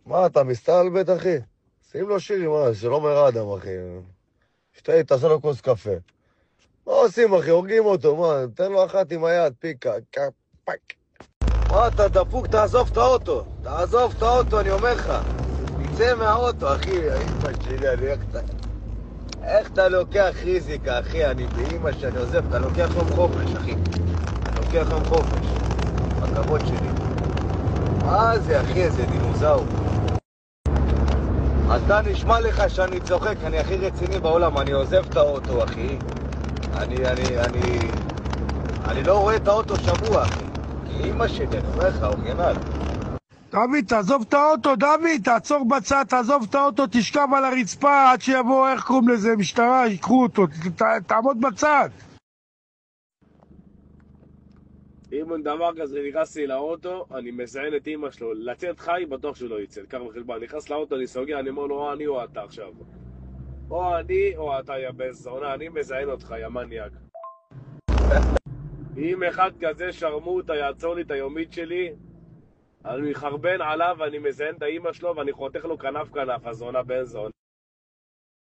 מה, אתה מסתלבט, אחי? שים לו שיר, מה, שלא מרדם, אחי. שתה, תעשה לו כוס קפה. מה עושים, אחי? הורגים אותו, מה? תן לו אחת עם היד, פיקה, פק. מה, אתה דפוק? תעזוב את האוטו. תעזוב את האוטו, אני אומר לך. תצא מהאוטו, אחי. האמא שלי, איך אתה לוקח ריזיקה, אחי? אני באמא שאני עוזב, אתה לוקח יום חופש, אחי. אתה לוקח יום חופש. בכבוד שלי. מה זה, אחי? איזה דינוזאור. אתה נשמע לך שאני צוחק, אני הכי רציני בעולם, אני עוזב את האוטו, אחי. אני לא רואה את האוטו שבוע, אחי. כי אמא שלי, אני אומר לך, אורגינל. דוד, תעזוב את האוטו, דוד, תעצור בצד, תעזוב את האוטו, תשכב על הרצפה עד שיבוא, איך קוראים לזה, משטרה, ייקחו אותו, תעמוד בצד. אם אין דבר כזה, נכנסתי לאוטו, אני מזיין את אמא שלו, לצאת חי, בטוח שהוא לא יצא, קח בחשבון, נכנס לאוטו, אני סוגר, אני אומר לו, או אני או אתה עכשיו. או אני או אתה, יא בן זונה, אני מזיין אותך, יא מניאק. אם אחד כזה שרמוטה יעצור לי את היומית שלי, אני מחרבן עליו ואני מזיין את האמא שלו ואני חותך לו כנף, הזונה בן זונה.